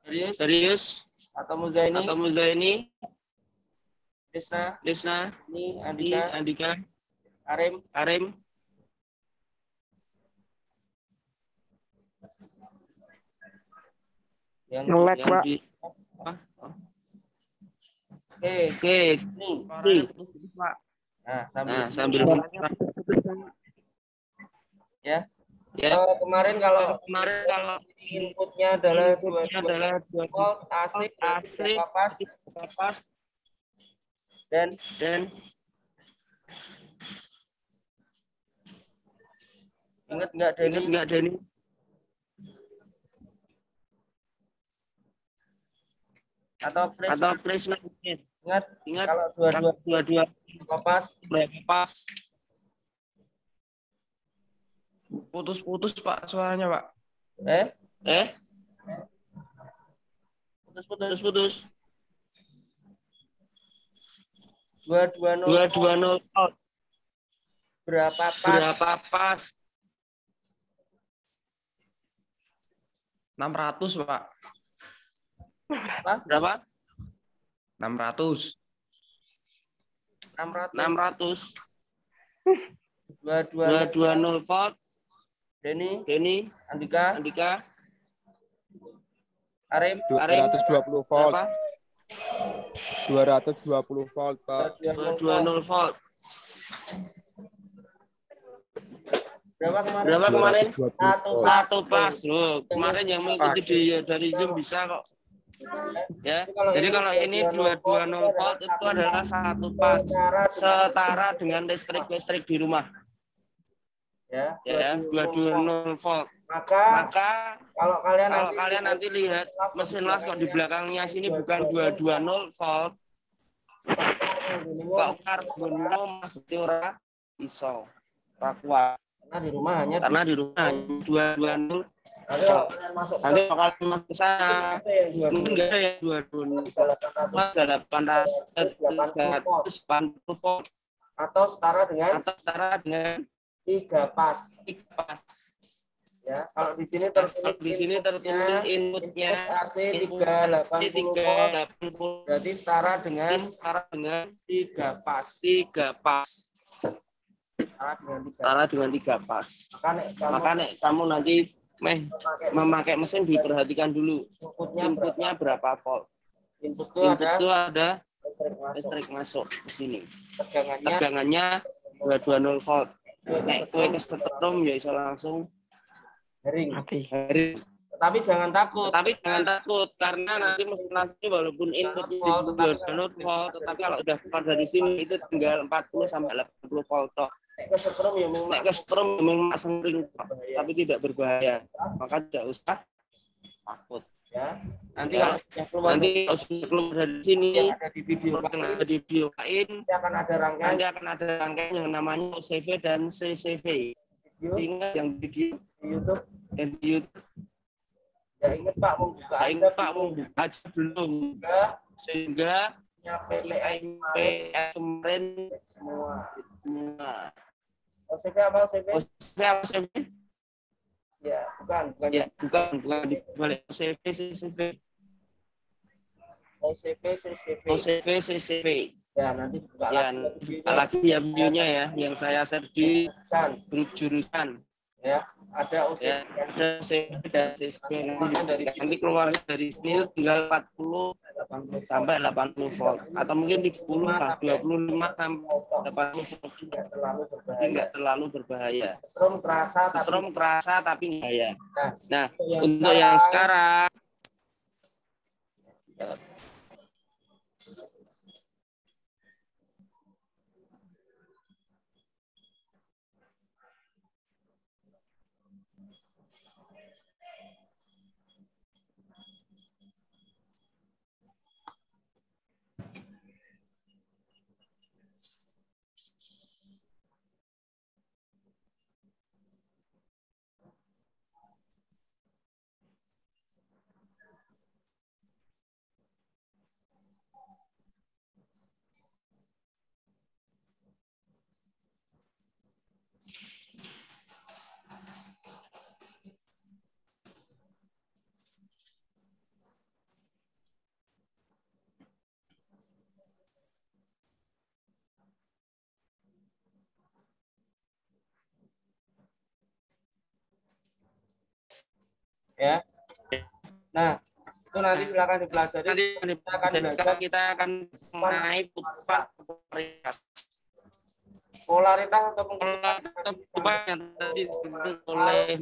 Darius atau Muzaini, Desna, ini Andika, Arim, yang Ngelek, Pak. Oke. Ini. Nah, sambil ya. Ya. Kemarin kalau inputnya adalah 2 volt, AC, pas, dan ingat nggak Denny? Atau Chris ingat kalau dua pas. Putus Pak suaranya Pak. Putus. 220 volt. Berapa pas? 600 Pak. Berapa? 600. 220 volt. Denny, Andika, Arim 220 volt. 220 volt, Pak. 220 volt. Berapa kemarin? Satu pas loh. Kemarin yang mengikuti dari Zoom bisa kok. Ya. Jadi kalau ini 220 volt itu adalah satu pas setara dengan listrik di rumah. Ya, 220 volt. Maka kalau kalian nanti lihat mesin las kok di belakangnya sini bukan 220 volt. Kok karbon mati ora iso. Kuat. Karena di rumah 220. Nanti kalau masuk ke sana mungkin enggak ada yang 880 volt atau setara dengan 3 pas. Ya, kalau di sini tertulis inputnya AC 380 berarti setara dengan 3 pas. Setara dengan 3 pas. Maka kamu nanti memakai mesin diperhatikan dulu inputnya berapa volt. Input itu ada listrik masuk ke sini. Tegangannya 220 volt. Nek kowe kesetrum ya iso langsung Hering. Tapi jangan takut karena nanti mesin nasi walaupun inputnya 220 volt, tetapi kalau udah keluar dari sini itu tinggal 40 sampai 80 volt toh. Nek kesetrum memang sering tapi tidak berbahaya. Maka tidak usah takut. Ya. Nanti kalau sudah keluar dari sini ada di video lain nanti akan ada rangkaian yang namanya OCV dan CCV. Ingat yang video di YouTube. Ya ingat Pak membuka aja belum sehingga nyampe kemarin semua. OCV apa OCV? Ya, bukan di balik OCV CCV. Ya, nanti buka lagi ya videonya ya yang saya share di grup jurusan. Ya, ada OCV dan CCV nanti keluarnya dari sini tinggal 40 sampai 80 volt atau mungkin 25 sampai 80 volt jadi nggak terlalu berbahaya. Strom kerasa tapi nggak ya. Nah untuk yang sekarang Ya. Nah, itu nanti silakan dipelajari. Nanti kita akan mengenai polaritas. Polaritas atau Polaritas yang tadi disebut oleh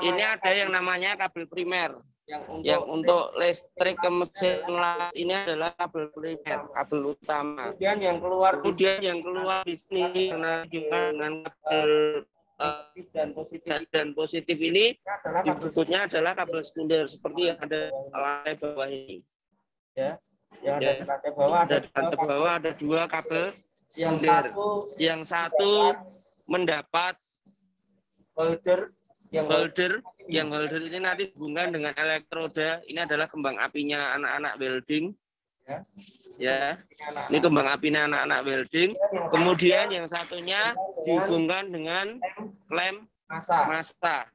ini ada yang namanya kabel primer. yang Untuk listrik ke mesin las ini adalah kabel primer, kabel utama. kemudian yang keluar di sini karena juga dengan kabel dan positif ini disebutnya adalah kabel sekunder seperti yang ada lantai bawah ini. Ya. Yang ada di lantai bawah ada dua kabel yang sekunder. Yang satu mendapat holder yang holder ini nanti hubungan dengan elektroda. Ini adalah kembang apinya anak-anak welding. Ya. Ini kembang apinya anak-anak welding. Kemudian yang satunya dihubungkan dengan klem massa.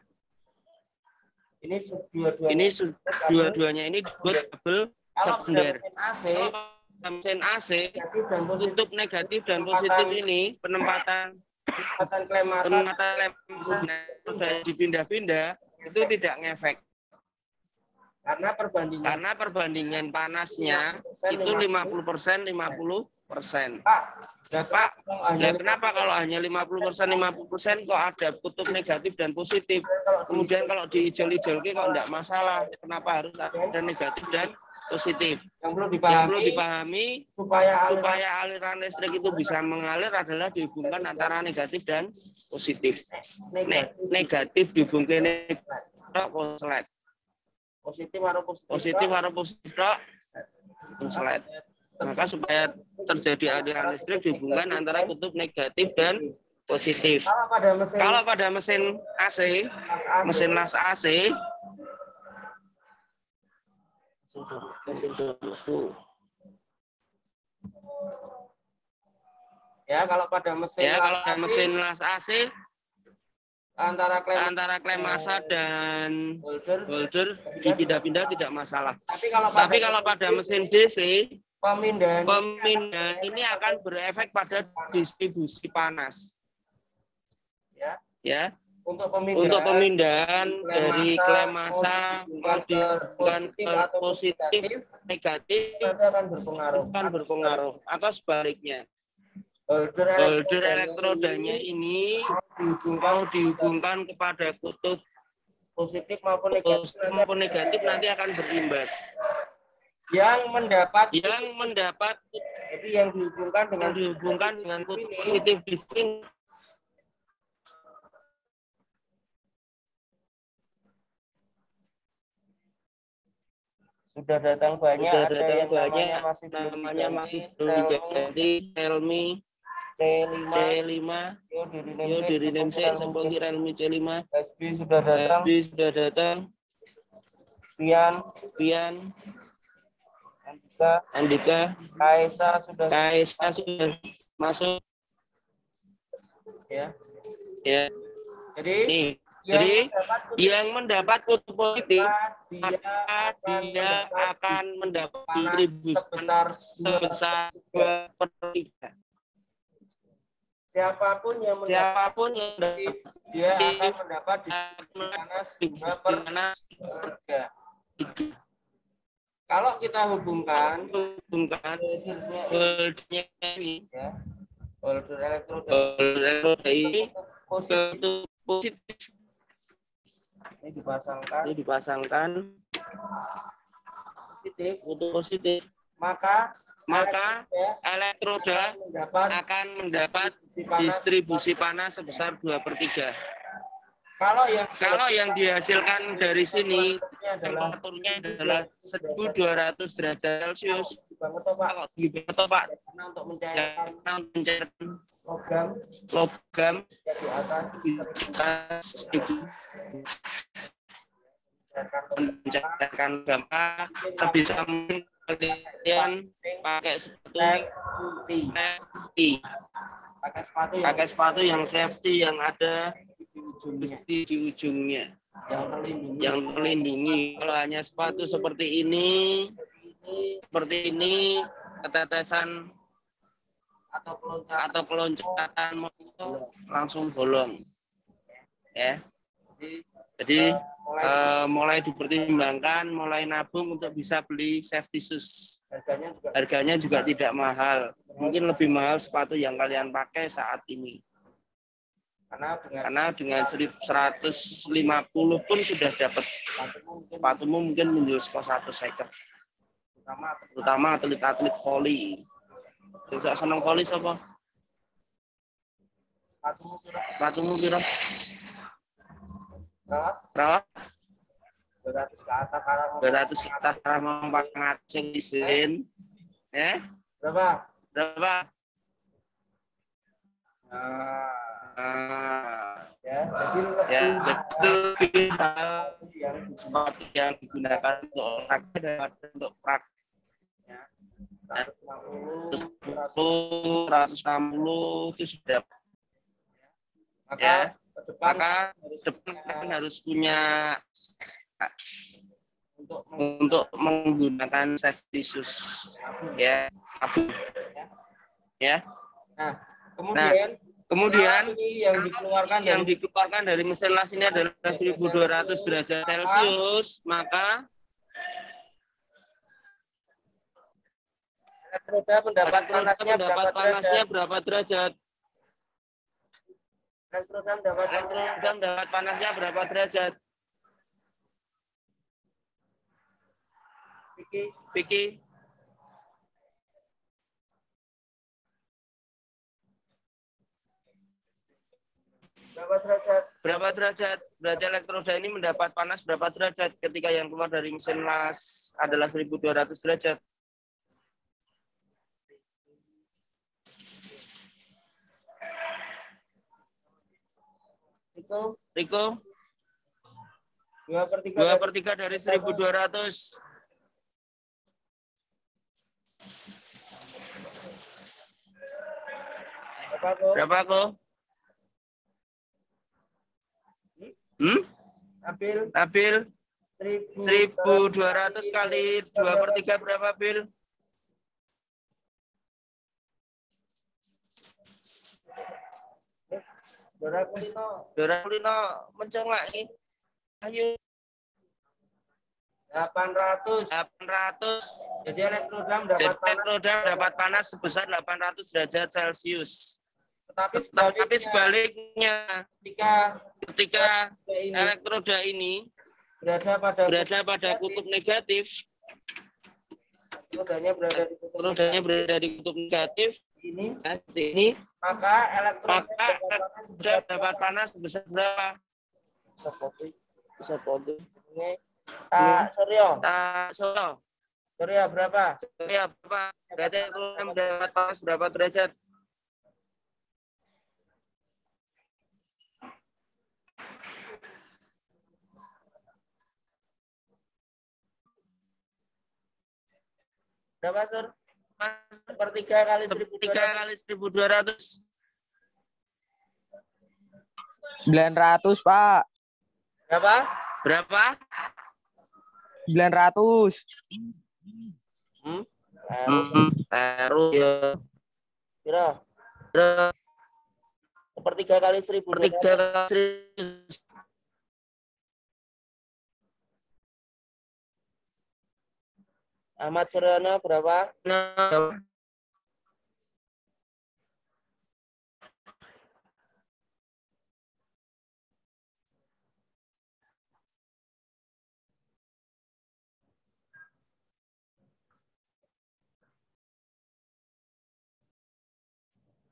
Ini dua-duanya ini dibuat kabel sekunder. Mesin AC untuk negatif dan positif ini penempatan klem massa sudah dipindah-pindah itu tidak ngefek. Karena perbandingan panasnya itu 50% 50%. Pak, kenapa kalau hanya 50% kok ada kutub negatif dan positif? Kemudian kalau diijol-ijolke kok enggak masalah? Kenapa harus ada negatif dan positif? Yang perlu dipahami supaya aliran listrik itu bisa mengalir adalah dihubungkan antara negatif dan positif. Negatif dihubungkan konslet. Positif harus positif konslet. Maka supaya terjadi aliran listrik dihubungkan antara kutub negatif dan positif. Kalau pada mesin AC, mesin las AC, kalau pada mesin las AC antara klem massa dan holder dipindah-pindah tidak masalah. Tapi kalau pada mesin DC, pemindahan ini akan berefek pada distribusi panas. Ya. Untuk pemindahan dari klem massa ke positif negatif akan berpengaruh atau sebaliknya. Holder elektrodanya ini mau dihubungkan kepada kutub positif maupun negatif nanti akan berimbas. Yang mendapat jadi yang dihubungkan dengan kutub positif di sini. Sudah datang banyak, namanya masih belum diganti, Realme C5, yo di NMC sampai Realme C5, SB sudah datang, Pian, Andika, Kaisa sudah masuk. Ya. Jadi yang mendapat kutub positif maka dia akan mendapat distribusi sebesar 2/3. Siapapun yang dia akan mendapat distribusi panas 2/3. Kalau kita hubungkan holdernya ini, holder elektroda ini kutub positif. Ini dipasangkan kutub positif. Maka elektroda akan mendapat distribusi panas sebesar 2/3. Kalau yang dihasilkan dari sini temperaturnya adalah 1200 derajat Celcius. Kalau gitu Pak, untuk mencairkan logam di atas mencairkan gambar sebisa mungkin kalian pakai sepatu yang safety yang ada di ujungnya yang terlindungi. Kalau hanya sepatu seperti ini ketetesan atau keloncatan langsung bolong. Ya. Jadi mulai dipertimbangkan, mulai nabung untuk bisa beli safety shoes. Harganya juga tidak mahal. Mungkin lebih mahal sepatu yang kalian pakai saat ini. Karena dengan 150 pun sudah dapat sepatumu mungkin menjual satu second. Terutama atlet-atlet voli. Bisa seneng voli apa? Sepatumu kira? Berapa? 200 ke atas 200 kita mau ngaceng izin. Ya? berapa? Berapa? Ya, jadi lebih mahal sepatu yang digunakan untuk olahraga daripada untuk praktek. 160 itu sudah. Ya, maka depan harus punya untuk menggunakan safety shoes. Ya, ya. Nah, kemudian Kemudian yang dikeluarkan dari mesin las ini adalah 1200 derajat Celcius, maka elektroda mendapat panasnya berapa derajat? Elektroda mendapat Panasnya berapa derajat? Vicky. Berapa derajat? Berarti elektroda ini mendapat panas berapa derajat ketika yang keluar dari mesin las adalah 1200 derajat. Riko? 2/3 dari 1200. Berapa kok? Abil? 1200 kali 2/3 berapa, Bil? Dora Kulino mencongak ini. Ayo. 800. Jadi elektroda mendapat panas sebesar 800 derajat Celcius. Tetapi sebaliknya ketika elektroda ini berada pada kutub negatif, elektrodanya berada di kutub negatif ini, maka elektroda dapat panas sebesar berapa? Bisa foto. Surya berapa? Berarti elektroda mendapat panas berapa derajat? Berapa, Sur? 1/3 kali 1200. 900, Pak. Berapa? 900. Taruh ya. Kira. 1/3 kali 1200. Ahmad Suryana berapa?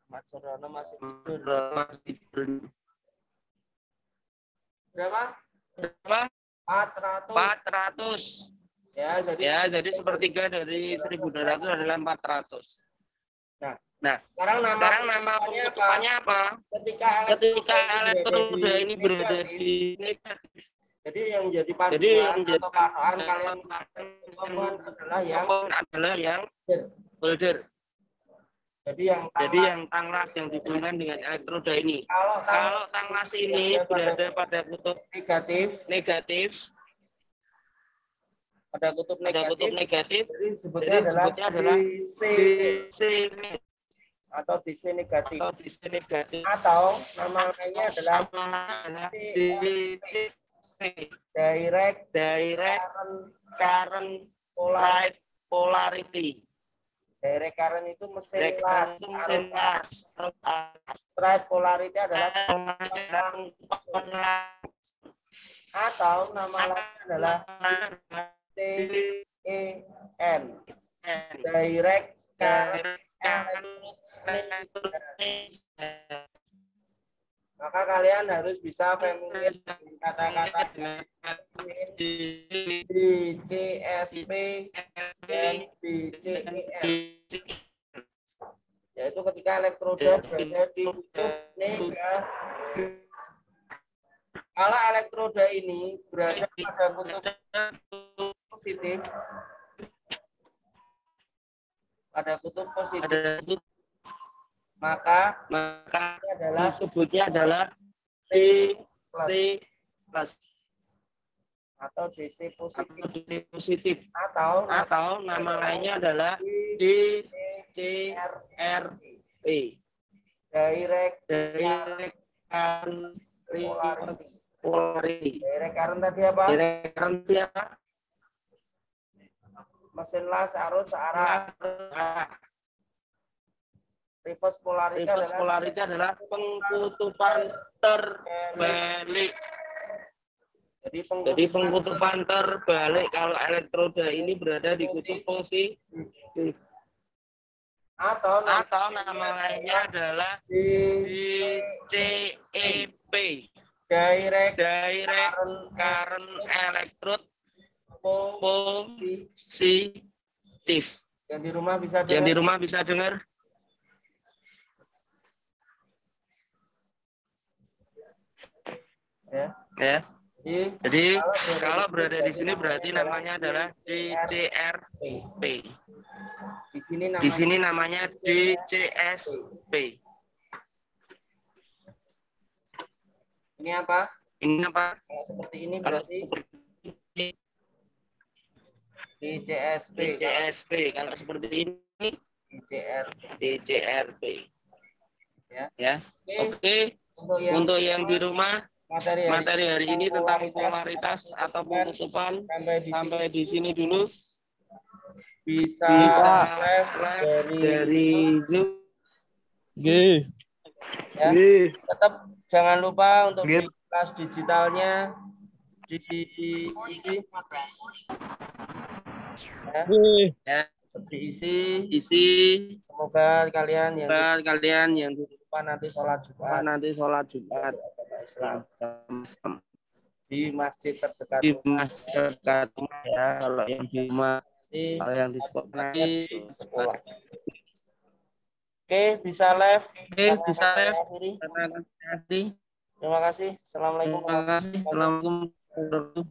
Ahmad Suryana masih tidur. Berapa? 400. Ya, jadi 1/3 dari 1200 adalah 400. Nah, sekarang nama penutupannya apa? Ketika elektroda ini berada di negatif. Jadi yang menjadi panduan atau patokan kalian adalah yang holder. Jadi yang tanglas yang dihubungkan dengan elektroda ini. Kalau tanglas ini berada pada kutub negatif, pada kutub negatif, jadi disebutnya adalah DC. atau DC negatif. atau DC negatif Atau nama lainnya adalah DCP, direct direct current current straight polarity. direct current itu mesin Direct las. current itu mesin las. Straight polarity adalah atau nama lainnya adalah DEN, direct current. Maka kalian harus bisa familiar dengan kata-kata DCSP dan DCER, yaitu ketika elektroda berada di kutub negatif. Kalau elektroda ini berada pada kutub positif, maka ini adalah disebutnya adalah DC plus atau DC positif, atau DC positif, atau nama lainnya adalah DCRP, direct current polarity. direct current tadi apa? Direct current dia Mesin las arus searah. Reverse polarity adalah pengkutupan terbalik. Jadi pengkutupan terbalik kalau elektroda ini berada di kutub positif. Atau Nama lainnya adalah DCEP, direct current electrode positif. Yang di rumah bisa dengar. Ya. Jadi kalau berada di sini berarti namanya adalah DCRP. Di sini namanya DCSP. Ini apa? Kayak Seperti ini berarti DCSP. Kalau seperti ini DCRP. Ya. Oke. Untuk yang di rumah, materi hari ini tentang polaritas atau pengkutupan sampai di sini dulu. Bisa live dari Zoom. Ya. Tetap jangan lupa untuk di kelas digitalnya diisi. Ya. Diisi. Semoga kalian yang di rumah nanti sholat Jumat. Islam di masjid terdekat ya. Kalau yang di rumah, kalau yang di sekolah. Oke, bisa live. Terima kasih. Assalamualaikum warahmatullahi wabarakatuh.